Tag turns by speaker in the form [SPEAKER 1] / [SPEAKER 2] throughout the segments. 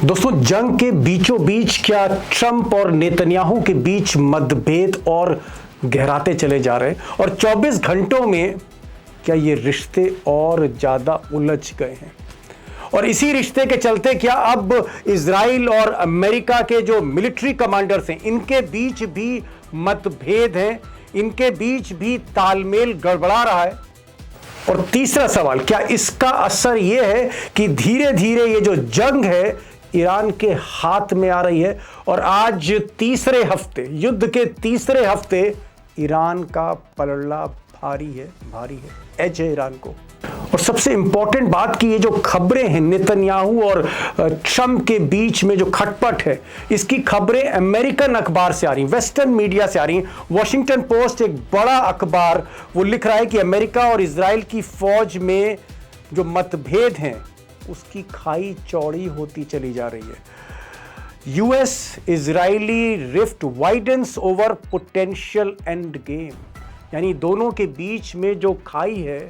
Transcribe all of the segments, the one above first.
[SPEAKER 1] दोस्तों, जंग के बीचों बीच क्या ट्रंप और नेतन्याहू के बीच मतभेद और गहराते चले जा रहे हैं और 24 घंटों में क्या ये रिश्ते और ज्यादा उलझ गए हैं। और इसी रिश्ते के चलते क्या अब इजराइल और अमेरिका के जो मिलिट्री कमांडर्स हैं इनके बीच भी मतभेद हैं, इनके बीच भी तालमेल गड़बड़ा रहा है। और तीसरा सवाल, क्या इसका असर यह है कि धीरे धीरे ये जो जंग है ईरान के हाथ में आ रही है और आज तीसरे हफ्ते, युद्ध के तीसरे हफ्ते ईरान का पलड़ा भारी है, एज है ईरान को। और सबसे इंपॉर्टेंट बात कि ये जो खबरें हैं नेतन्याहू और ट्रंप के बीच में जो खटपट है, इसकी खबरें अमेरिकन अखबार से आ रही, वेस्टर्न मीडिया से आ रही। वॉशिंगटन पोस्ट, एक बड़ा अखबार, वो लिख रहा है कि अमेरिका और इजराइल की फौज में जो मतभेद हैं उसकी खाई चौड़ी होती चली जा रही है। US Israeli rift widens over potential end game, यानी दोनों के बीच में जो खाई है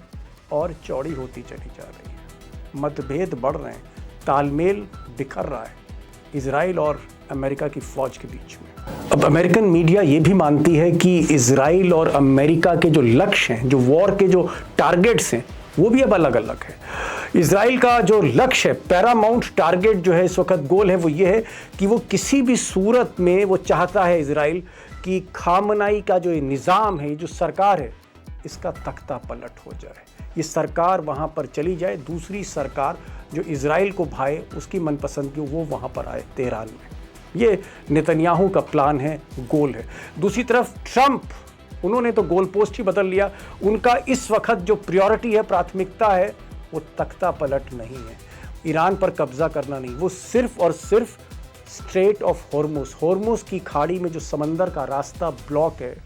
[SPEAKER 1] और चौड़ी होती चली जा रही है। मतभेद बढ़ रहे हैं, तालमेल बिखर रहा है इजराइल और अमेरिका की फौज के बीच में। अब अमेरिकन मीडिया ये भी मानती है कि इजराइल और अमेरिका के जो लक्ष्य हैं, जो वॉर के जो टारगेट्स हैं, वो भी अब अलग अलग है। इजराइल का जो लक्ष्य है, पैरामाउंट टारगेट जो है इस वक्त, गोल है, वो ये है कि वो किसी भी सूरत में वो चाहता है इजराइल कि खामनाई का जो निज़ाम है, जो सरकार है, इसका तख्ता पलट हो जाए, ये सरकार वहाँ पर चली जाए, दूसरी सरकार जो इजराइल को भाए, उसकी मनपसंद की वो वहाँ पर आए तेहरान में। ये नेतन्याहू का प्लान है, गोल है। दूसरी तरफ ट्रंप, उन्होंने तो गोल पोस्ट ही बदल लिया। उनका इस वक्त जो प्रायोरिटी है, प्राथमिकता है, वो तख्ता पलट नहीं है, ईरान पर कब्जा करना नहीं, वो सिर्फ और सिर्फ स्ट्रेट ऑफ हॉर्मुज़ की खाड़ी में जो समंदर का रास्ता ब्लॉक है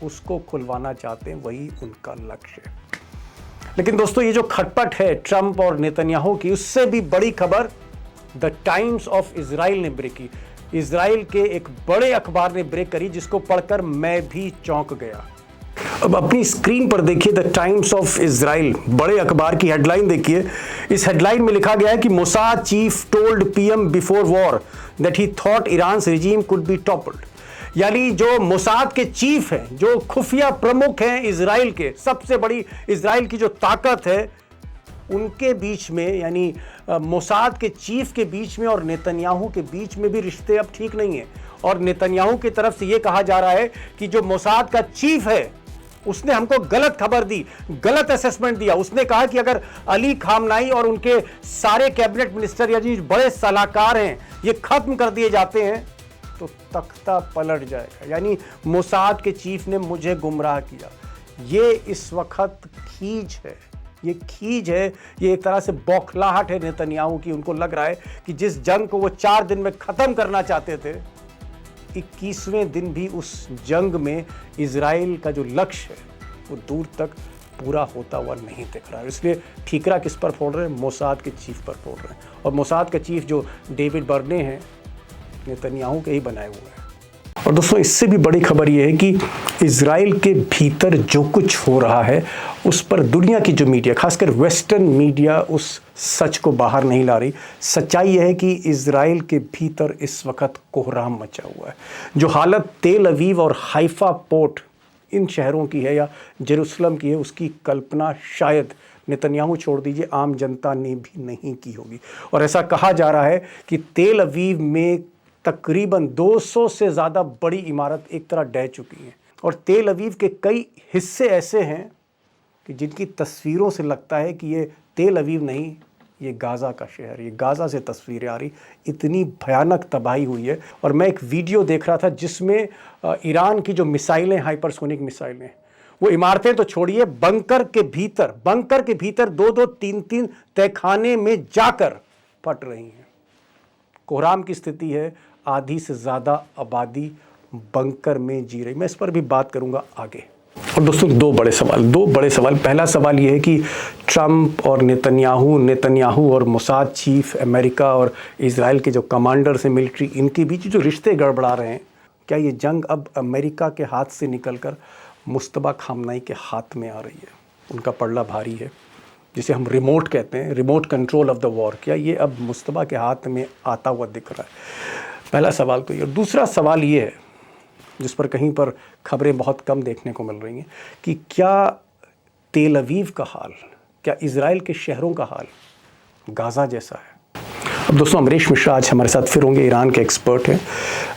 [SPEAKER 1] उसको खुलवाना चाहते हैं, वही उनका लक्ष्य है। लेकिन दोस्तों, ये जो खटपट है ट्रंप और नेतन्याहू की, उससे भी बड़ी खबर द टाइम्स ऑफ इजराइल ने ब्रेक की। इजराइल के एक बड़े अखबार ने ब्रेक करी, जिसको पढ़कर मैं भी चौंक गया। अब अपनी स्क्रीन पर देखिए द टाइम्स ऑफ इजराइल, बड़े अखबार की हेडलाइन देखिए। इस हेडलाइन में लिखा गया है कि Mossad chief told PM before war that he thought Iran's regime could be toppled. यानी जो मोसाद के चीफ हैं, जो खुफिया प्रमुख हैं इजराइल के, सबसे बड़ी इजराइल की जो ताकत है, उनके बीच में, यानी मोसाद के चीफ के बीच में और नेतन्याहू के बीच में भी रिश्ते अब ठीक नहीं है। और नेतन्याहू की तरफ से यह कहा जा रहा है कि जो मोसाद का चीफ है उसने हमको गलत खबर दी, गलत असेसमेंट दिया। उसने कहा कि अगर अली खामनाई और उनके सारे कैबिनेट मिनिस्टर या जो बड़े सलाहकार हैं ये खत्म कर दिए जाते हैं तो तख्ता पलट जाएगा। यानी मोसाद के चीफ ने मुझे गुमराह किया। ये इस वक्त खीज है, ये एक तरह से बौखलाहट है नेतन्याहू की। उनको लग रहा है कि जिस जंग को वो 4 दिन में खत्म करना चाहते थे, 21वें दिन भी उस जंग में इजराइल का जो लक्ष्य है वो दूर तक पूरा होता हुआ नहीं दिख रहा है। इसलिए ठीकरा किस पर फोड़ रहे हैं? मोसाद के चीफ पर फोड़ रहे हैं। और मोसाद का चीफ जो डेविड बर्ने हैं, नेतन्याहू के ही बनाए हुए हैं। और दोस्तों, इससे भी बड़ी खबर यह है कि इजराइल के भीतर जो कुछ हो रहा है उस पर दुनिया की जो मीडिया, खासकर वेस्टर्न मीडिया, उस सच को बाहर नहीं ला रही। सच्चाई यह है कि इजराइल के भीतर इस वक्त कोहराम मचा हुआ है। जो हालत तेल अवीव और हाइफा पोर्ट, इन शहरों की है या जेरूसलम की है, उसकी कल्पना शायद नेतन्याहू छोड़ दीजिए, आम जनता ने भी नहीं की होगी। और ऐसा कहा जा रहा है कि तेल अवीव में तकरीबन 200 से ज़्यादा बड़ी इमारत एक तरह ढह चुकी हैं। और तेल अवीव के कई हिस्से ऐसे हैं कि जिनकी तस्वीरों से लगता है कि ये तेल अवीव नहीं, ये गाज़ा का शहर, ये गाज़ा से तस्वीरें आ रही। इतनी भयानक तबाही हुई है। और मैं एक वीडियो देख रहा था जिसमें ईरान की जो मिसाइलें, हाइपरसोनिक मिसाइलें, वो इमारतें तो छोड़िए, बंकर के भीतर 2-2, 3-3 तहखाने में जाकर फट रही हैं। कोहराम की स्थिति है, आधी से ज़्यादा आबादी बंकर में जी रही। मैं इस पर भी बात करूंगा आगे। और दोस्तों, दो बड़े सवाल। पहला सवाल यह है कि ट्रंप और नेतन्याहू और मोसाद चीफ, अमेरिका और इजराइल के जो कमांडर्स हैं मिलिट्री, इनके बीच जो रिश्ते गड़बड़ा रहे हैं, क्या ये जंग अब अमेरिका के हाथ से निकलकर मुस्तबा खामनाई के हाथ में आ रही है? उनका पलड़ा भारी है। जिसे हम रिमोट कहते हैं, remote control of the war, क्या ये अब मुस्तफा के हाथ में आता हुआ दिख रहा है? पहला सवाल तो ये। और दूसरा सवाल ये है, जिस पर कहीं पर खबरें बहुत कम देखने को मिल रही हैं, कि क्या तेल अवीव का हाल, क्या इजराइल के शहरों का हाल गाज़ा जैसा है? अब दोस्तों, अमरीश मिश्रा आज हमारे साथ फिर होंगे, ईरान के एक्सपर्ट हैं।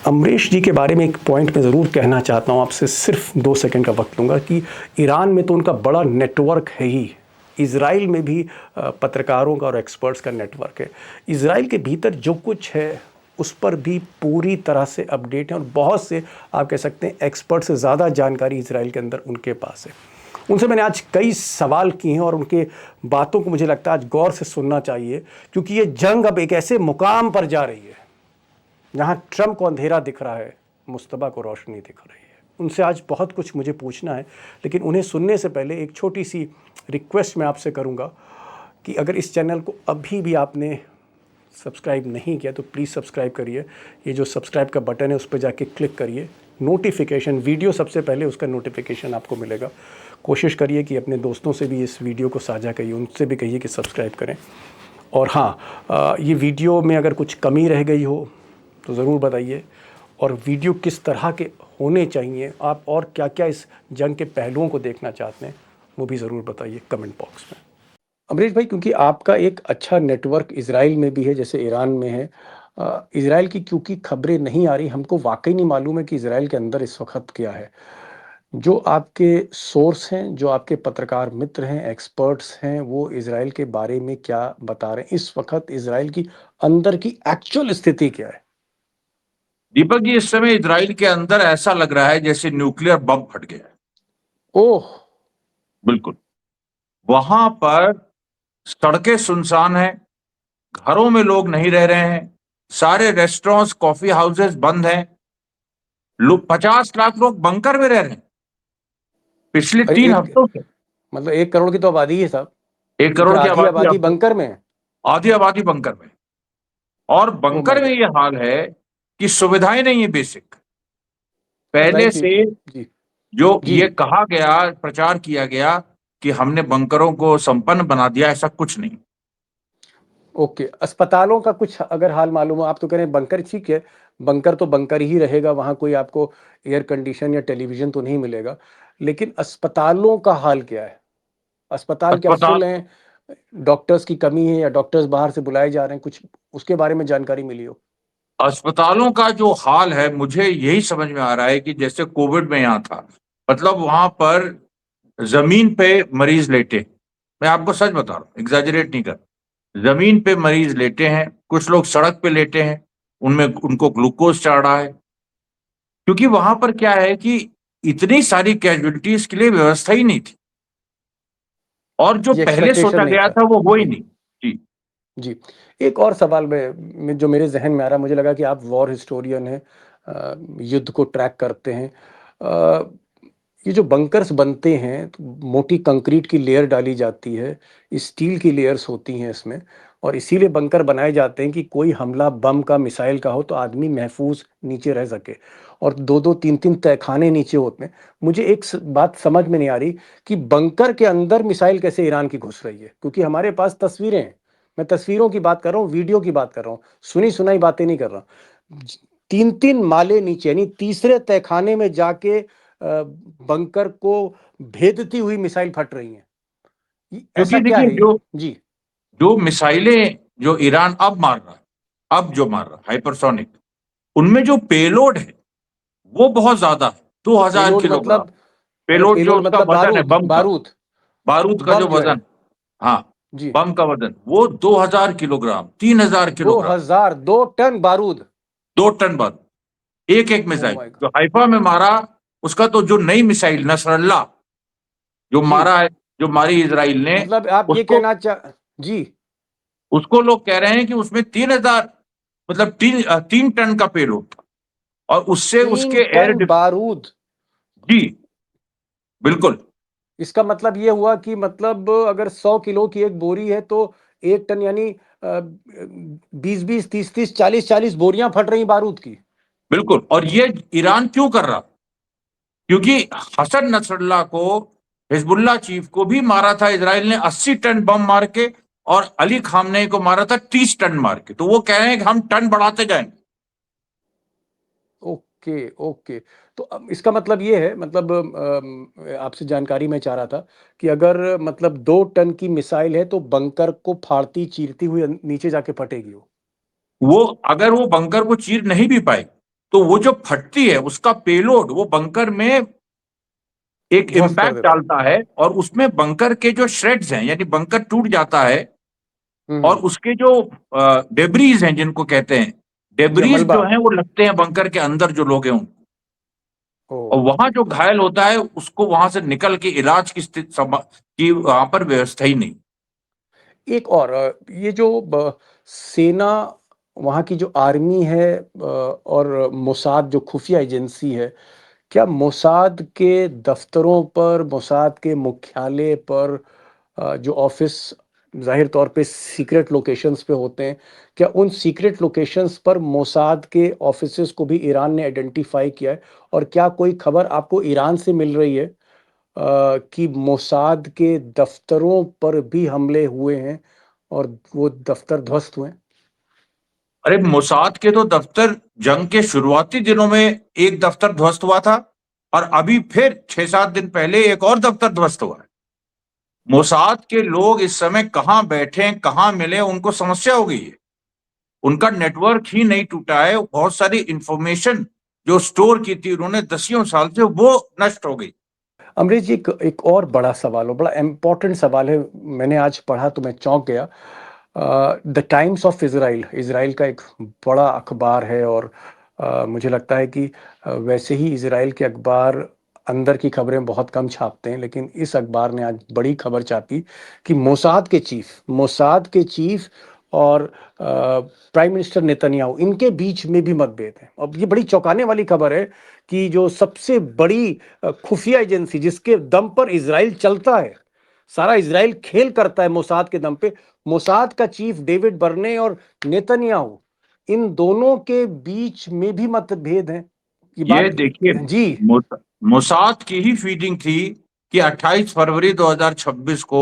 [SPEAKER 1] अमरीश जी के बारे में एक पॉइंट मैं ज़रूर कहना चाहता हूँ आपसे, सिर्फ 2 सेकंड का वक्त लूँगा, कि ईरान में तो उनका बड़ा नेटवर्क है ही, इजराइल में भी पत्रकारों का और एक्सपर्ट्स का नेटवर्क है। इजराइल के भीतर जो कुछ है उस पर भी पूरी तरह से अपडेट है, और बहुत से आप कह सकते हैं एक्सपर्ट से ज़्यादा जानकारी इजराइल के अंदर उनके पास है। उनसे मैंने आज कई सवाल किए हैं और उनके बातों को मुझे लगता है आज गौर से सुनना चाहिए, क्योंकि ये जंग अब एक ऐसे मुकाम पर जा रही है जहां ट्रंप को अंधेरा दिख रहा है, मुस्तफा को रोशनी दिख रही है। उनसे आज बहुत कुछ मुझे पूछना है, लेकिन उन्हें सुनने से पहले एक छोटी सी रिक्वेस्ट मैं आपसे करूंगा कि अगर इस चैनल को अभी भी आपने सब्सक्राइब नहीं किया तो प्लीज़ सब्सक्राइब करिए। ये जो सब्सक्राइब का बटन है उस पर जाके क्लिक करिए, नोटिफिकेशन, वीडियो सबसे पहले उसका नोटिफिकेशन आपको मिलेगा। कोशिश करिए कि अपने दोस्तों से भी इस वीडियो को साझा करिए, उनसे भी कहिए कि सब्सक्राइब करें। और हाँ, ये वीडियो में अगर कुछ कमी रह गई हो तो ज़रूर बताइए, और वीडियो किस तरह के होने चाहिए, आप और क्या क्या इस जंग के पहलुओं को देखना चाहते हैं वो भी ज़रूर बताइए कमेंट बॉक्स में। अमरीश भाई, क्योंकि आपका एक अच्छा नेटवर्क इजराइल में भी है जैसे ईरान में है, इजराइल की क्योंकि खबरें नहीं आ रही, हमको वाकई नहीं मालूम है कि इजराइल के अंदर इस वक्त क्या है। जो आपके सोर्स हैं, जो आपके पत्रकार मित्र हैं, एक्सपर्ट्स हैं, वो इजराइल के बारे में क्या बता रहे हैं इस वक्त, इजराइल की अंदर की एक्चुअल स्थिति क्या है?
[SPEAKER 2] दीपक जी, इस समय इजराइल के अंदर ऐसा लग रहा है जैसे न्यूक्लियर बम फट गया है।
[SPEAKER 1] ओह,
[SPEAKER 2] बिल्कुल। वहां पर सड़कें सुनसान हैं, घरों में लोग नहीं रह रहे हैं, सारे रेस्टोरेंट्स, कॉफी हाउसेस बंद हैं। लोग 50 लाख लोग बंकर में रह रहे हैं पिछले
[SPEAKER 1] अरे
[SPEAKER 2] 3 हफ्तों से।
[SPEAKER 1] मतलब 1 करोड़ की तो आबादी है साहब,
[SPEAKER 2] 1
[SPEAKER 1] क्योंकि
[SPEAKER 2] करोड़ की
[SPEAKER 1] आधी
[SPEAKER 2] आबादी,
[SPEAKER 1] आबादी बंकर में है।
[SPEAKER 2] आधी आबादी बंकर में। और
[SPEAKER 1] ओ माय
[SPEAKER 2] बंकर में
[SPEAKER 1] गॉड।
[SPEAKER 2] ये हाल है कि सुविधाएं नहीं है बेसिक। पहले
[SPEAKER 1] राइट जी।
[SPEAKER 2] से
[SPEAKER 1] जी
[SPEAKER 2] जो
[SPEAKER 1] जी।
[SPEAKER 2] ये कहा गया, प्रचार किया गया कि हमने बंकरों को संपन्न बना दिया, ऐसा कुछ नहीं।
[SPEAKER 1] ओके, अस्पतालों का कुछ अगर हाल मालूम हो? आप तो कह रहे हैं बंकर, ठीक है, बंकर तो बंकर ही रहेगा, वहां कोई आपको एयर कंडीशन या टेलीविजन तो नहीं मिलेगा, लेकिन अस्पतालों का हाल क्या है? अस्पताल क्या
[SPEAKER 2] अस्पताल
[SPEAKER 1] फुल हैं? डॉक्टर्स की कमी है या डॉक्टर्स बाहर से बुलाए जा रहे हैं? कुछ उसके बारे में जानकारी मिली हो?
[SPEAKER 2] अस्पतालों का जो हाल है, मुझे यही समझ में आ रहा है कि जैसे कोविड में यहाँ था, मतलब वहां पर जमीन पे मरीज लेटे। मैं आपको सच बता रहा हूँ, एग्जैजरेट नहीं कर। जमीन पे मरीज लेटे हैं, कुछ लोग सड़क पे लेटे हैं, उनमें उनको ग्लूकोज चढ़ रहा है, क्योंकि वहां पर क्या है कि इतनी सारी कैजुअलिटीज के लिए व्यवस्था ही नहीं थी, और जो
[SPEAKER 1] ये
[SPEAKER 2] पहले
[SPEAKER 1] एक्सपेक्टेशन
[SPEAKER 2] सोचा
[SPEAKER 1] नहीं
[SPEAKER 2] गया
[SPEAKER 1] था।
[SPEAKER 2] था वो हो ही
[SPEAKER 1] जी
[SPEAKER 2] नहीं। जी।
[SPEAKER 1] जी। एक और सवाल में जो मेरे जहन में आ रहा है, मुझे लगा कि आप वॉर हिस्टोरियन हैं, युद्ध को ट्रैक करते हैं। अ, ये जो बंकर्स बनते हैं तो मोटी कंक्रीट की लेयर डाली जाती है, स्टील की लेयर्स होती हैं इसमें, और इसीलिए बंकर बनाए जाते हैं कि कोई हमला बम का, मिसाइल का हो तो आदमी महफूज नीचे रह सके, और 2-2 3-3 तहखाने नीचे होते हैं। मुझे एक बात समझ में नहीं आ रही कि बंकर के अंदर मिसाइल कैसे ईरान की घुस रही है, क्योंकि हमारे पास तस्वीरें हैं। मैं तस्वीरों की बात कर रहा हूँ, वीडियो की बात कर रहा हूँ, सुनी सुनाई बातें नहीं कर रहा। 3-3 माले नीचे, यानी तीसरे तहखाने में जाके बंकर को भेदती हुई मिसाइल फट रही हैं। ऐसा
[SPEAKER 2] क्योंकि
[SPEAKER 1] क्या
[SPEAKER 2] देखिए,
[SPEAKER 1] है ये?
[SPEAKER 2] जो
[SPEAKER 1] जी
[SPEAKER 2] जो मिसाइलें जो ईरान अब मार रहा है, अब जो मार रहा है हाइपरसोनिक, उनमें जो पेलोड है वो बहुत ज्यादा है, 2000
[SPEAKER 1] पेलोड
[SPEAKER 2] किलोग्राम।
[SPEAKER 1] मतलब?
[SPEAKER 2] पेलोड जो
[SPEAKER 1] पेलोड
[SPEAKER 2] उसका
[SPEAKER 1] मतलब
[SPEAKER 2] वजन है
[SPEAKER 1] बारूद,
[SPEAKER 2] बम का,
[SPEAKER 1] बारूद,
[SPEAKER 2] बारूद का जो
[SPEAKER 1] बम जो है।
[SPEAKER 2] वजन, हाँ,
[SPEAKER 1] जी,
[SPEAKER 2] बम का वजन वो 2000 किलोग्राम, 3000 किलोग्राम,
[SPEAKER 1] 2000, 2 टन बारूद।
[SPEAKER 2] 2 टन बारूद। एक एक
[SPEAKER 1] ओ
[SPEAKER 2] मिसाइल
[SPEAKER 1] माय
[SPEAKER 2] जो
[SPEAKER 1] गॉड।
[SPEAKER 2] हाइफा में मारा, उसका तो जो नई मिसाइल नसरल्ला जो
[SPEAKER 1] जी,
[SPEAKER 2] मारा है, जो मारी इजराइल ने,
[SPEAKER 1] मतलब आप ये
[SPEAKER 2] उसको
[SPEAKER 1] कहना चाह, जी,
[SPEAKER 2] उसको लोग कह रहे हैं कि उसमें 3000, मतलब 3 टन का पेलोड था, और उससे
[SPEAKER 1] तीन
[SPEAKER 2] उसके एयर
[SPEAKER 1] टन बारूद।
[SPEAKER 2] जी, बिल्कुल।
[SPEAKER 1] इसका मतलब ये हुआ कि मतलब अगर 100 किलो की एक बोरी है तो 1 टन, यानी 20-20, 30-30, 40-40 बोरियां फट रही बारूद की।
[SPEAKER 2] बिल्कुल। और ये ईरान क्यों कर रहा? क्योंकि हसन नसरल्ला को हिजबुल्लाह चीफ को भी मारा था इजराइल ने 80 टन बम मार के, और अली खामनेई को मारा था 30 टन मार के। तो वो कह रहे हैं कि हम टन बढ़ाते जाएंगे।
[SPEAKER 1] Okay, okay. तो अब इसका मतलब ये है, मतलब आपसे जानकारी मैं चाह रहा था कि अगर मतलब 2 टन की मिसाइल है तो बंकर को फाड़ती चीरती हुई नीचे जाके फटेगी वो।
[SPEAKER 2] वो अगर वो बंकर को चीर नहीं भी पाई, तो वो जो फटती है उसका पेलोड वो बंकर में एक
[SPEAKER 1] ध्वस्त कर
[SPEAKER 2] इम्पैक्ट
[SPEAKER 1] देता है।
[SPEAKER 2] डालता है, और उसमें बंकर के जो श्रेड्स हैं, यानी बंकर टूट जाता है, और
[SPEAKER 1] हम्म।
[SPEAKER 2] उसके जो डेब्रीज हैं जिनको कहते हैं,
[SPEAKER 1] जी हाँ,
[SPEAKER 2] डेब्रीज
[SPEAKER 1] मलबा।
[SPEAKER 2] जो हैं वो लगते हैं बंकर के अंदर जो लोग हैं उनको।
[SPEAKER 1] ओ।
[SPEAKER 2] और वहां जो घायल होता है उसको वहां से निकल के इलाज की स्थिति की वहां पर व्यवस्था ही नहीं।
[SPEAKER 1] एक और ये जो सेना, वहाँ की जो आर्मी है, और मोसाद जो खुफिया एजेंसी है, क्या मोसाद के दफ्तरों पर, मोसाद के मुख्यालय पर, जो ऑफिस जाहिर तौर पे सीक्रेट लोकेशंस पे होते हैं, क्या उन सीक्रेट लोकेशंस पर मोसाद के ऑफिसेस को भी ईरान ने आइडेंटिफाई किया है? और क्या कोई खबर आपको ईरान से मिल रही है कि मोसाद के दफ्तरों पर भी हमले हुए हैं और वो दफ्तर ध्वस्त हुए हैं?
[SPEAKER 2] अरे मोसाद के तो दफ्तर जंग के शुरुआती दिनों में एक दफ्तर ध्वस्त हुआ था, और अभी फिर 6-7 दिन पहले एक और दफ्तर ध्वस्त हुआ है। मोसाद के लोग इस समय कहां बैठे कहां मिले उनको समस्या हो गई है। उनका नेटवर्क ही नहीं टूटा है, बहुत सारी इंफॉर्मेशन जो स्टोर की थी उन्होंने दसियों साल से, वो नष्ट हो गई।
[SPEAKER 1] अमरीश जी, एक और बड़ा सवाल हो, बड़ा इम्पोर्टेंट सवाल है, मैंने आज पढ़ा तो मैं चौंक गया। The times of Israel, Israel का एक बड़ा अखबार है, और मुझे लगता है कि वैसे ही इसराइल के अखबार अंदर की खबरें बहुत कम छापते हैं, लेकिन इस अखबार ने आज बड़ी खबर छापी कि मोसाद के चीफ और प्राइम मिनिस्टर नेतन्याहू, इनके बीच में भी मतभेद है। अब ये बड़ी चौंकाने वाली खबर है कि जो सबसे बड़ी खुफिया एजेंसी, जिसके दम पर इसराइल चलता है, सारा इसराइल खेल करता है मोसाद के दम पे, मोसाद का चीफ डेविड बर्ने और नेतन्याहू, इन दोनों के बीच में भी मतभेद हैं। ये
[SPEAKER 2] ये
[SPEAKER 1] बात
[SPEAKER 2] देखिए,
[SPEAKER 1] जी।
[SPEAKER 2] मोसाद की ही फीडिंग थी कि 28 फरवरी 2026 को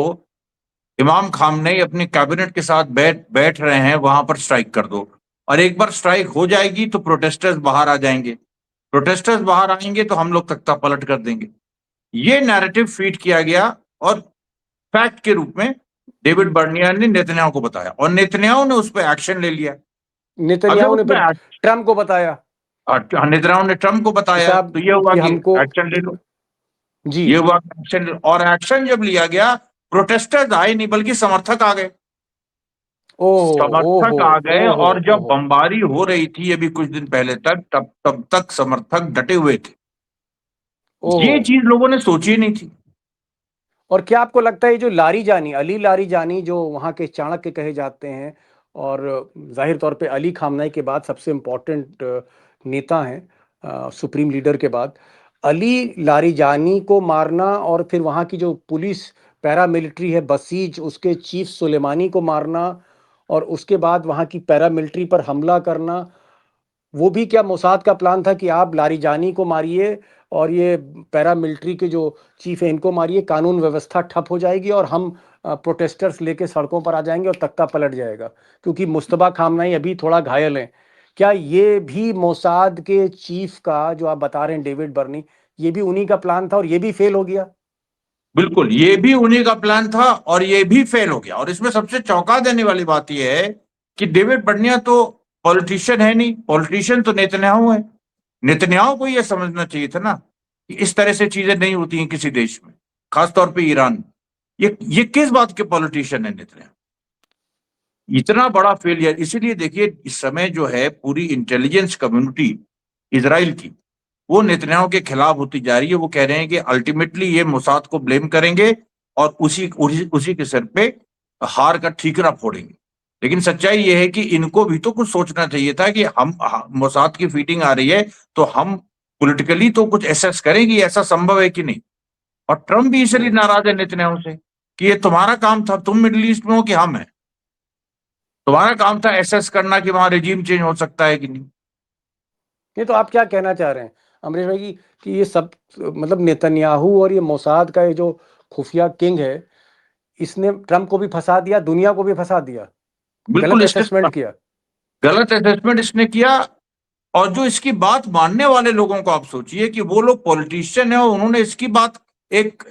[SPEAKER 2] इमाम खामनेई अपनी कैबिनेट के साथ बैठ रहे हैं, वहां पर स्ट्राइक कर दो, और एक बार स्ट्राइक हो जाएगी तो प्रोटेस्टर्स बाहर आ जाएंगे, प्रोटेस्टर्स बाहर आएंगे तो हम लोग तख्ता पलट कर देंगे। ये नैरेटिव फीड किया गया, और फैक्ट के रूप में डेविड बर्नियर ने नेतन्याहू को बताया, और नेतन्याहू ने उस पर एक्शन ले लिया। अगर
[SPEAKER 1] नेतन्याहू ने
[SPEAKER 2] उसमें
[SPEAKER 1] फिर ट्रम्प को बताया
[SPEAKER 2] नेतन्याहू ने ट्रम्प को
[SPEAKER 1] कि
[SPEAKER 2] बताया,
[SPEAKER 1] साहब,
[SPEAKER 2] तो ये हुआ
[SPEAKER 1] कि
[SPEAKER 2] कि
[SPEAKER 1] हमको
[SPEAKER 2] एक्शन ले लो।
[SPEAKER 1] जी।
[SPEAKER 2] ये हुआ एक्शन, और एक्शन जब लिया गया, प्रोटेस्टर्स आए नहीं बल्कि समर्थक आ गए।
[SPEAKER 1] ओहो, ओहो,
[SPEAKER 2] समर्थक आ गए,
[SPEAKER 1] ओहो,
[SPEAKER 2] और जब
[SPEAKER 1] ओहो,
[SPEAKER 2] बमबारी हो रही थी अभी कुछ दिन पहले तक, तब तक समर्थक डटे हुए थे।
[SPEAKER 1] ओहो।
[SPEAKER 2] ये चीज लोगों ने सोची ही नहीं थी।
[SPEAKER 1] और क्या आपको लगता है ये जो लारीजानी, अली लारीजानी, जो वहाँ के चाणक्य कहे जाते हैं, और जाहिर तौर पे अली खामनेई के बाद सबसे इम्पोर्टेंट नेता हैं, सुप्रीम लीडर के बाद, अली लारीजानी को मारना, और फिर वहाँ की जो पुलिस पैरामिलिट्री है बसीज, उसके चीफ सुलेमानी को मारना, और उसके बाद वहाँ की पैरामिलिट्री पर हमला करना, वो भी क्या मोसाद का प्लान था कि आप लारीजानी को मारिए और ये पैरामिलिट्री के जो चीफ है इनको मारिए, कानून व्यवस्था ठप हो जाएगी और हम प्रोटेस्टर्स लेके सड़कों पर आ जाएंगे और तख्ता पलट जाएगा, क्योंकि मुश्तबा खामनाई अभी थोड़ा घायल हैं? क्या ये भी मोसाद के चीफ का, जो आप बता रहे हैं डेविड बर्नी, ये भी उन्हीं का प्लान था और ये भी फेल हो गया?
[SPEAKER 2] बिल्कुल, ये भी उन्हीं का प्लान था और ये भी फेल हो गया। और इसमें सबसे चौंका देने वाली बात यह है कि डेविड बर्निया तो पॉलिटिशियन है नहीं, पॉलिटिशियन तो नेतन्याहू है। नेतन्याहू को यह समझना चाहिए था ना कि इस तरह से चीजें नहीं होती हैं किसी देश में, खासतौर पे ईरान में। ये किस बात के पॉलिटिशियन है नेतन्याहू? इतना बड़ा फेलियर। इसीलिए देखिए, इस समय जो है पूरी इंटेलिजेंस कम्युनिटी इजराइल की, वो नेतन्याहू के खिलाफ होती जा रही है। वो कह रहे हैं कि अल्टीमेटली ये मोसाद को ब्लेम करेंगे और उसी के सिर पे हार का ठीकरा फोड़ेंगे। लेकिन सच्चाई ये है कि इनको भी तो कुछ सोचना चाहिए था कि हम मोसाद की फीटिंग आ रही है तो हम पॉलिटिकली तो कुछ एसेस करेंगे, ऐसा संभव है कि नहीं। और ट्रम्प भी इसलिए नाराज है नेतन्याहू से कि ये तुम्हारा काम था, तुम मिडिल ईस्ट में हो कि हम हैं, तुम्हारा काम था एसेस करना कि वहां रिजीम चेंज हो सकता है कि नहीं।
[SPEAKER 1] ये तो आप क्या कहना चाह रहे हैं अमरीश भाई, कि ये सब मतलब नेतन्याहू और ये मोसाद का ये जो खुफिया किंग है, इसने ट्रंप को भी फंसा दिया, दुनिया को भी फंसा दिया,
[SPEAKER 2] बिल्कुल
[SPEAKER 1] गलत
[SPEAKER 2] इसने
[SPEAKER 1] असेसमेंट किया।
[SPEAKER 2] गलत असेसमेंट इसने किया। और जो इसकी बात मानने वाले लोगों को आप सोचिए कि वो लोग पॉलिटिशियन है और उन्होंने इसकी बात एक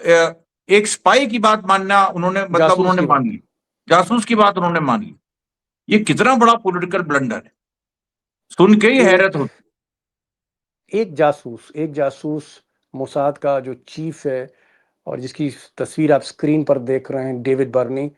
[SPEAKER 2] स्पाई की बात मानना उन्होंने मतलब
[SPEAKER 1] जासूस
[SPEAKER 2] उन्होंने
[SPEAKER 1] की
[SPEAKER 2] मान
[SPEAKER 1] बात।
[SPEAKER 2] ली, जासूस की बात उन्होंने मान ली। ये कितना बड़ा पॉलिटिकल ब्लंडर है, सुन के ही
[SPEAKER 1] एक
[SPEAKER 2] हैरत होती।
[SPEAKER 1] एक जासूस मोसाद का जो चीफ है और जिसकी तस्वीर आप स्क्रीन पर देख रहे हैं, डेविड बर्नी,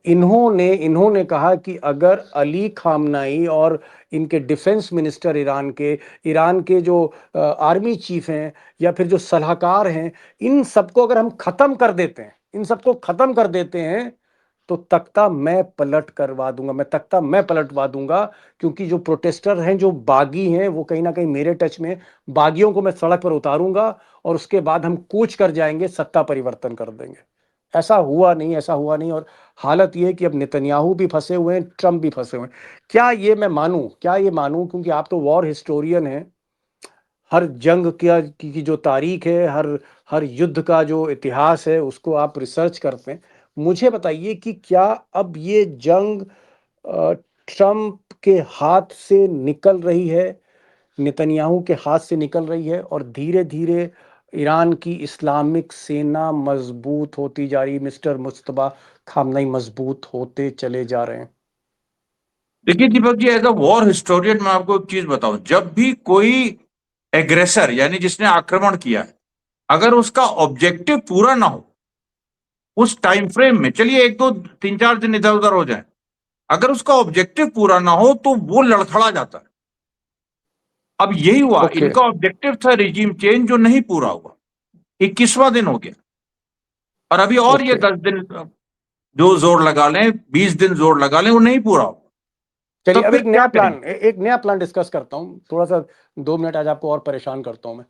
[SPEAKER 1] इन्होंने कहा कि अगर अली खामनाई और इनके डिफेंस मिनिस्टर ईरान के जो आर्मी चीफ हैं या फिर जो सलाहकार हैं, इन सबको अगर हम खत्म कर देते हैं, इन सबको खत्म कर देते हैं, तो तख्ता मैं पलटवा दूंगा, क्योंकि जो प्रोटेस्टर हैं, जो बागी हैं, वो कहीं ना कहीं मेरे टच में, बागियों को मैं सड़क पर उतारूंगा और उसके बाद हम कूच कर जाएंगे, सत्ता परिवर्तन कर देंगे। ऐसा हुआ नहीं। और हालत ये है कि अब नेतन्याहू भी फंसे हुए हैं, ट्रंप भी फंसे हुए हैं। क्या ये मानूं, क्योंकि आप तो वॉर हिस्टोरियन हैं, हर जंग की जो तारीख है, हर हर युद्ध का जो इतिहास है, उसको आप रिसर्च करते हैं। मुझे बताइए कि क्या अब ये जंग अ, ट्रंप के हाथ से निकल रही है, नेतन्याहू के हाथ से निकल रही है, और धीरे धीरे ईरान की इस्लामिक सेना मजबूत होती जा रही, मिस्टर मुस्तबा खामनई मजबूत होते चले जा रहे हैं?
[SPEAKER 2] देखिए Deepak ji, as a war historian मैं आपको एक चीज बताऊं, जब भी कोई एग्रेसर यानी जिसने आक्रमण किया है, अगर उसका ऑब्जेक्टिव पूरा ना हो उस टाइम फ्रेम में, चलिए एक दो तीन चार दिन इधर उधर हो जाए, अगर उसका ऑब्जेक्टिव पूरा ना हो तो वो लड़खड़ा जाता है। अब यही हुआ,
[SPEAKER 1] ओके।
[SPEAKER 2] इनका ऑब्जेक्टिव था रिजीम चेंज, जो नहीं पूरा हुआ। 21वां दिन हो गया और अभी और ये
[SPEAKER 1] ओके
[SPEAKER 2] 10 दिन जो जोर लगा लें, 20 दिन जोर लगा लें, वो नहीं पूरा हो।
[SPEAKER 1] चलिए,
[SPEAKER 2] तब
[SPEAKER 1] अब
[SPEAKER 2] फिर क्या करें?
[SPEAKER 1] एक नया प्लान डिस्कस करता हूँ, थोड़ा सा 2 मिनट आज आपको और परेशान करता हूँ मैं।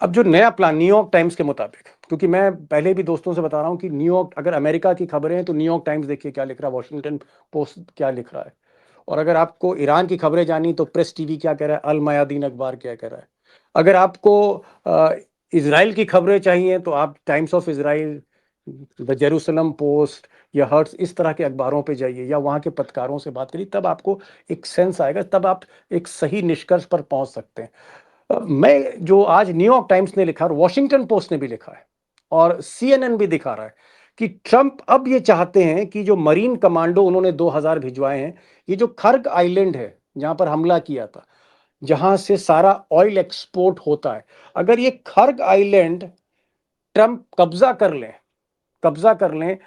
[SPEAKER 1] अब जो नया प्लान न्यूयॉर्क टाइम्स के मुताबिक, क्योंकि मैं पहले भी दोस्तों से बता रहा हूँ कि न्यूयॉर्क, अगर अमेरिका की खबरें हैं तो न्यूयॉर्क टाइम्स देखिए क्या लिख रहा है, वॉशिंगटन पोस्ट क्या लिख रहा है, और अगर आपको ईरान की खबरें जानी तो प्रेस टीवी क्या कह रहा है, अल मयादीन अखबार क्या कह रहा है। अगर आपको इसराइल की खबरें चाहिए तो आप times of Israel, the Jerusalem post या हर्ट्स, इस तरह के अखबारों पे जाइए या वहाँ के पत्रकारों से बात करिए, तब आपको एक सेंस आएगा, तब आप एक सही निष्कर्ष पर पहुंच सकते हैं। मैं जो आज न्यूयॉर्क टाइम्स ने लिखा और वॉशिंगटन पोस्ट ने भी लिखा है और सीएनएन भी दिखा रहा है कि ट्रंप अब ये चाहते हैं कि जो मरीन कमांडो उन्होंने 2000 भिजवाए हैं, ये जो खर्ग आइलैंड है जहां पर हमला किया था, जहां से सारा ऑयल एक्सपोर्ट होता है, अगर ये खर्ग आइलैंड ट्रंप कब्जा कर लें,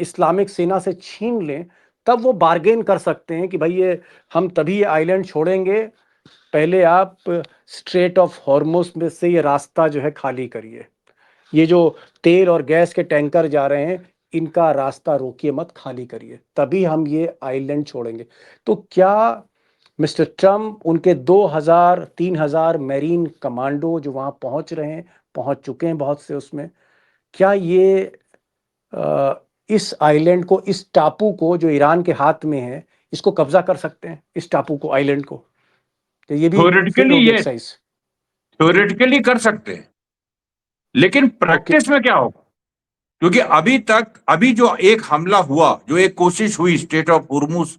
[SPEAKER 1] इस्लामिक सेना से छीन लें, तब वो बार्गेन कर सकते हैं कि भाई ये हम तभी ये आइलैंड छोड़ेंगे, पहले आप स्ट्रेट ऑफ हॉर्मुज में से ये रास्ता जो है खाली करिए, ये जो तेल और गैस के टैंकर जा रहे हैं, इनका रास्ता रोकिए मत, खाली करिए, तभी हम ये आइलैंड छोड़ेंगे। तो क्या मिस्टर ट्रम्प उनके 2000 3000 मैरीन कमांडो जो वहां पहुंच रहे हैं, पहुंच चुके हैं बहुत से उसमें, क्या ये अ, इस आइलैंड को, इस टापू को जो ईरान के हाथ में है, इसको कब्जा कर सकते हैं, इस टापू को, आइलैंड को? तो ये भी फेल
[SPEAKER 2] थ्योरेटिकली
[SPEAKER 1] होगी
[SPEAKER 2] ये
[SPEAKER 1] एक्सरसाइज।
[SPEAKER 2] थ्योरेटिकली कर सकते हैं, लेकिन
[SPEAKER 1] ओके।
[SPEAKER 2] प्रैक्टिस में क्या होगा? क्योंकि अभी जो एक हमला हुआ, जो एक कोशिश हुई स्टेट ऑफ हुर्मुज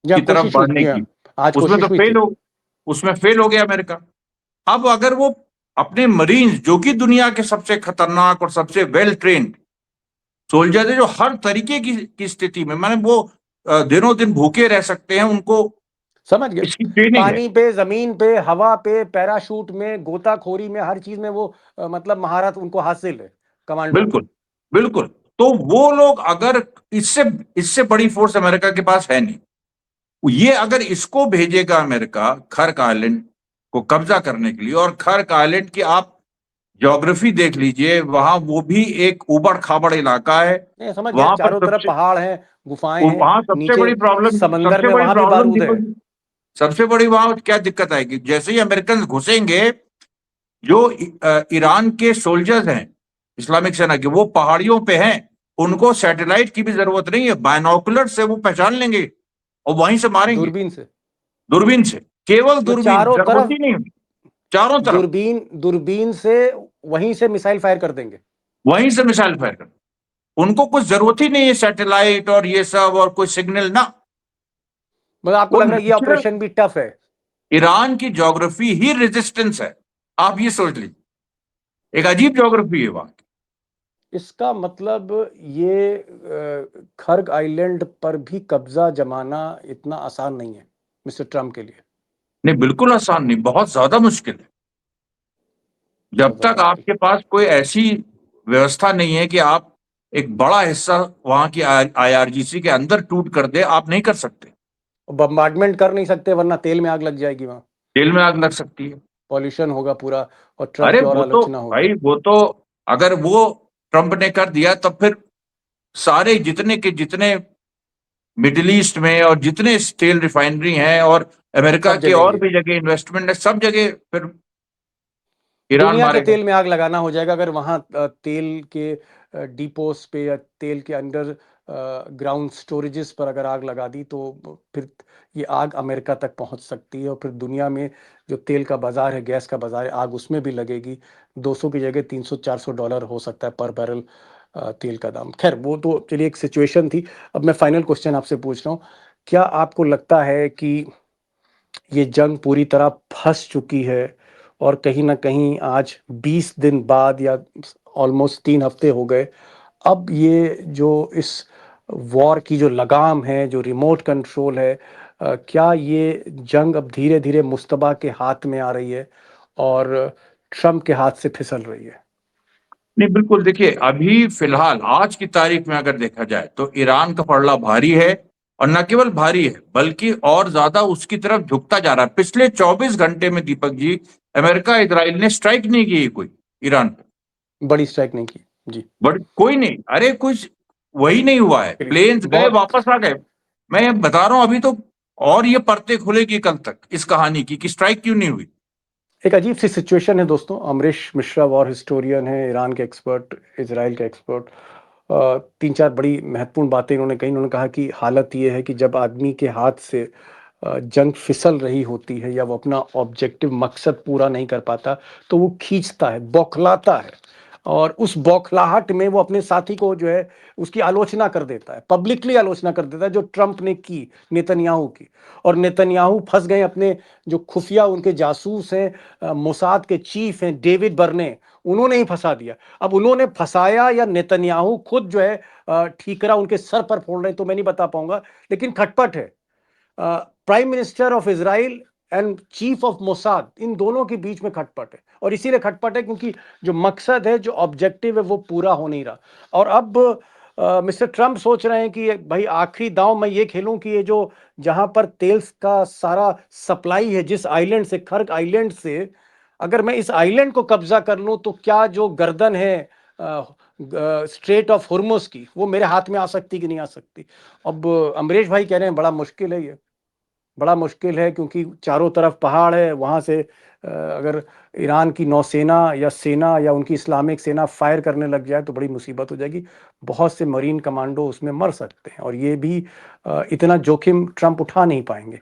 [SPEAKER 1] या
[SPEAKER 2] की तरफ
[SPEAKER 1] कोशिश हुई
[SPEAKER 2] बढ़ने
[SPEAKER 1] या
[SPEAKER 2] की,
[SPEAKER 1] आज
[SPEAKER 2] उसमें तो
[SPEAKER 1] कोशिश हुई
[SPEAKER 2] फेल
[SPEAKER 1] थी।
[SPEAKER 2] हो उसमें फेल हो गया अमेरिका। अब अगर वो अपने मरीन्स, जो कि दुनिया के सबसे खतरनाक और सबसे वेल ट्रेन्ड सोल्जर है, जो हर तरीके की स्थिति में, माने वो दिनों दिन भूखे रह सकते हैं, उनको
[SPEAKER 1] समझ गए।
[SPEAKER 2] इसकी ट्रेनिंग है।
[SPEAKER 1] पानी पे, जमीन पे, हवा पे, पैराशूट में, गोताखोरी में, हर चीज में वो मतलब महारत उनको हासिल है, कमांडो को।
[SPEAKER 2] बिल्कुल, बिल्कुल। तो वो लोग अगर इससे इससे बड़ी फोर्स अमेरिका के पास है नहीं, ये अगर इसको भेजेगा अमेरिका खर्क आइलैंड को कब्जा करने के लिए, और खर्क आइलैंड की आप ज्योग्राफी देख लीजिए, वहां वो भी एक उबड़ खाबड़ इलाका है।
[SPEAKER 1] नहीं, समझ गए,
[SPEAKER 2] वहां पर
[SPEAKER 1] चारों तरफ
[SPEAKER 2] सबसे
[SPEAKER 1] पहाड़ हैं, गुफाएं हैं,
[SPEAKER 2] वहां सबसे
[SPEAKER 1] नीचे
[SPEAKER 2] बड़ी प्रॉब्लम
[SPEAKER 1] समंदर
[SPEAKER 2] सबसे
[SPEAKER 1] में,
[SPEAKER 2] बड़ी
[SPEAKER 1] वहां भी
[SPEAKER 2] प्रॉब्लम
[SPEAKER 1] बारूद है।
[SPEAKER 2] दीपक जी, सबसे बड़ी वहां क्या दिक्कत आएगी? जैसे ही अमेरिकन घुसेंगे, जो ईरान के सोल्जर्स हैं इस्लामिक सेना के, वो पहाड़ियों पे हैं, उनको सैटेलाइट की भी जरूरत नहीं है, बायनोकुलर से वो पहचान लेंगे और वहीं से मारेंगे,
[SPEAKER 1] दूरबीन से।
[SPEAKER 2] दूरबीन से, केवल
[SPEAKER 1] वो
[SPEAKER 2] दूरबीन,
[SPEAKER 1] चारों
[SPEAKER 2] जरूरत
[SPEAKER 1] तरफ
[SPEAKER 2] ही नहीं होगी, चारों तरफ।
[SPEAKER 1] दूरबीन दूरबीन से वहीं से मिसाइल फायर कर देंगे।
[SPEAKER 2] वहीं से मिसाइल फायर कर, उनको कुछ जरूरत ही नहीं है सैटेलाइट और ये सब और कोई सिग्नल ना।
[SPEAKER 1] मतलब आपको
[SPEAKER 2] वो
[SPEAKER 1] लग रहा है ये
[SPEAKER 2] नेचुरल
[SPEAKER 1] ऑपरेशन भी टफ है?
[SPEAKER 2] ईरान की ज्योग्राफी ही रेजिस्टेंस है, आप ये सोच लीजिए, एक अजीब ज्योग्राफी है वहां।
[SPEAKER 1] इसका मतलब ये खर्ग आइलैंड पर भी कब्जा जमाना इतना आसान नहीं है मिस्टर ट्रम्प के लिए।
[SPEAKER 2] नहीं, बिल्कुल आसान नहीं, बहुत ज्यादा मुश्किल है। जब
[SPEAKER 1] बहुत ज्यादा
[SPEAKER 2] तक
[SPEAKER 1] मुश्किल।
[SPEAKER 2] आपके पास कोई ऐसी व्यवस्था नहीं है कि आप एक बड़ा हिस्सा वहां की आईआरजीसी के अंदर टूट कर दे, आप नहीं कर सकते।
[SPEAKER 1] बम्बार्डमेंट कर नहीं सकते वरना तेल में आग लग जाएगी, वहां
[SPEAKER 2] जेल में आग लग सकती है।
[SPEAKER 1] पॉल्यूशन होगा पूरा और ट्रम्प
[SPEAKER 2] अरे
[SPEAKER 1] की और
[SPEAKER 2] वो तो
[SPEAKER 1] आलोचना होगी।
[SPEAKER 2] भाई, वो तो अगर वो ट्रंप ने कर दिया तब फिर सारे जितने के जितने मिडिल ईस्ट में और जितने तेल रिफाइनरी हैं और अमेरिका
[SPEAKER 1] सब
[SPEAKER 2] के और
[SPEAKER 1] जलेंगे।
[SPEAKER 2] भी जगह इन्वेस्टमेंट है, सब जगह फिर ईरान
[SPEAKER 1] दुनिया के
[SPEAKER 2] मारेगा।
[SPEAKER 1] तेल में आग लगाना हो जाएगा अगर वहां तेल के डिपोस पे या तेल के अंडर ग्राउंड स्टोरेजेस पर अगर आग लगा दी तो फिर ये आग अमेरिका तक पहुंच सकती है और फिर दुनिया में जो तेल का बाजार है, गैस का बाजार है, आग उसमें भी लगेगी। 200 की जगह $300-400 हो सकता है पर बैरल तेल का दाम। खैर वो तो चलिए एक सिचुएशन थी। अब मैं फाइनल क्वेश्चन आपसे पूछ रहा हूँ, क्या आपको लगता है कि ये जंग पूरी तरह फंस चुकी है और कहीं ना कहीं आज 20 दिन बाद या ऑलमोस्ट 3 हफ्ते हो गए, अब ये जो इस वॉर की जो लगाम है, जो रिमोट कंट्रोल है, क्या ये जंग अब धीरे धीरे मुस्तबा के हाथ में आ रही है और ट्रम्प के हाथ से फिसल रही है?
[SPEAKER 2] नहीं, बिल्कुल, देखिए अभी फिलहाल आज की तारीख में अगर देखा जाए तो ईरान का पलड़ा भारी है, और न केवल भारी है बल्कि और ज्यादा उसकी तरफ झुकता जा रहा है। पिछले 24 घंटे में दीपक जी, अमेरिका इजराइल ने स्ट्राइक नहीं की कोई ईरान पे।
[SPEAKER 1] बड़ी स्ट्राइक नहीं की जी।
[SPEAKER 2] बट कोई नहीं, अरे कुछ वही नहीं हुआ है,
[SPEAKER 1] चलिए,
[SPEAKER 2] प्लेन्स गए
[SPEAKER 1] बहुत
[SPEAKER 2] वापस आ गए। मैं बता रहा हूं अभी तो, और ये परतें खुलेगी कल तक इस कहानी की कि स्ट्राइक क्यों नहीं हुई।
[SPEAKER 1] एक अजीब सी सिचुएशन है दोस्तों। अमरीश मिश्रा वॉर हिस्टोरियन है, ईरान के एक्सपर्ट, इसराइल के एक्सपर्ट। 3-4 बड़ी महत्वपूर्ण बातें इन्होंने कही। इन्होंने कहा कि हालत ये है कि जब आदमी के हाथ से जंग फिसल रही होती है या वो अपना ऑब्जेक्टिव मकसद पूरा नहीं कर पाता तो वो खींचता है, बौखलाता है और उस बौखलाहट में वो अपने साथी को जो है उसकी आलोचना कर देता है, पब्लिकली आलोचना कर देता है, जो ट्रंप ने की नेतन्याहू की। और नेतन्याहू फंस गए अपने जो खुफिया उनके जासूस हैं, मोसाद के चीफ हैं डेविड बर्ने, उन्होंने ही फंसा दिया। अब उन्होंने फंसाया या नेतन्याहू खुद जो है ठीकरा उनके सर पर फोड़ रहे, तो मैं नहीं बता पाऊंगा, लेकिन खटपट है। Prime minister of Israel and chief of Mossad, इन दोनों के बीच में खटपट है। और इसीलिए खटपट है क्योंकि जो मकसद है, जो ऑब्जेक्टिव है, वो पूरा हो नहीं रहा। और अब मिस्टर ट्रंप सोच रहे हैं कि भाई आखिरी दांव मैं ये खेलूं कि ये जो जहां पर तेल का सारा सप्लाई है, जिस आइलैंड से, खर्ग आइलैंड से, अगर मैं इस आइलैंड को कब्जा कर लूं तो क्या जो गर्दन है स्ट्रेट ऑफ हुर्मुस की, वो मेरे हाथ में आ सकती कि नहीं आ सकती? अब अमरीश भाई कह रहे हैं बड़ा मुश्किल है, ये बड़ा मुश्किल है क्योंकि चारों तरफ पहाड़ है। वहां से अगर ईरान की नौसेना या सेना या उनकी इस्लामिक सेना फायर करने लग जाए तो बड़ी मुसीबत हो जाएगी। बहुत से मरीन कमांडो उसमें मर सकते हैं और ये भी इतना जोखिम ट्रंप उठा नहीं पाएंगे।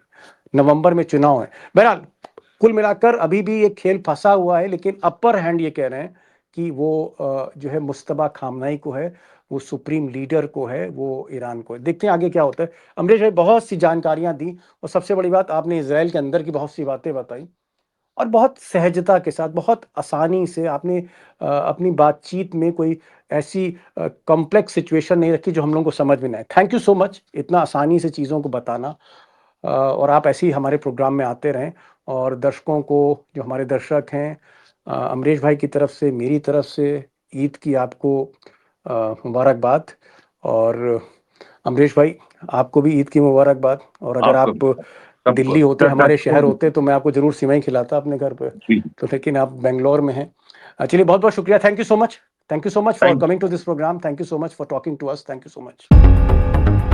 [SPEAKER 1] नवंबर में चुनाव है। बहरहाल कुल मिलाकर अभी भी ये खेल फंसा हुआ है, लेकिन अपर हैंड ये कह रहे हैं कि वो जो है मुस्तबा खामनाई को है, वो सुप्रीम लीडर को है, वो ईरान को है। देखते हैं आगे क्या होता है। अमरीश भाई बहुत सी जानकारियां दी और सबसे बड़ी बात आपने इसराइल के अंदर की बहुत सी बातें बताई और बहुत सहजता के साथ, बहुत आसानी से आपने अपनी बातचीत में कोई ऐसी कॉम्प्लेक्स सिचुएशन नहीं रखी जो हम लोगों को समझ में ना आए। थैंक यू सो मच इतना आसानी से चीज़ों को बताना। और आप ऐसे ही हमारे प्रोग्राम में आते रहें और दर्शकों को, जो हमारे दर्शक हैं, अमरीश भाई की तरफ से, मेरी तरफ से ईद की आपको मुबारकबाद। और अमरीश भाई आपको भी ईद की मुबारकबाद। और अगर
[SPEAKER 2] आपको
[SPEAKER 1] आप
[SPEAKER 2] सबको
[SPEAKER 1] दिल्ली होते, हमारे शहर
[SPEAKER 2] खूब।
[SPEAKER 1] होते, तो मैं आपको जरूर सिवई खिलाता अपने घर पे।
[SPEAKER 2] जी,
[SPEAKER 1] तो लेकिन आप बेंगलोर में हैं। चलिए बहुत बहुत शुक्रिया। Thank you so much. Thank you so much for
[SPEAKER 2] thank
[SPEAKER 1] coming to this program. Thank you so much for talking to us. Thank you so much.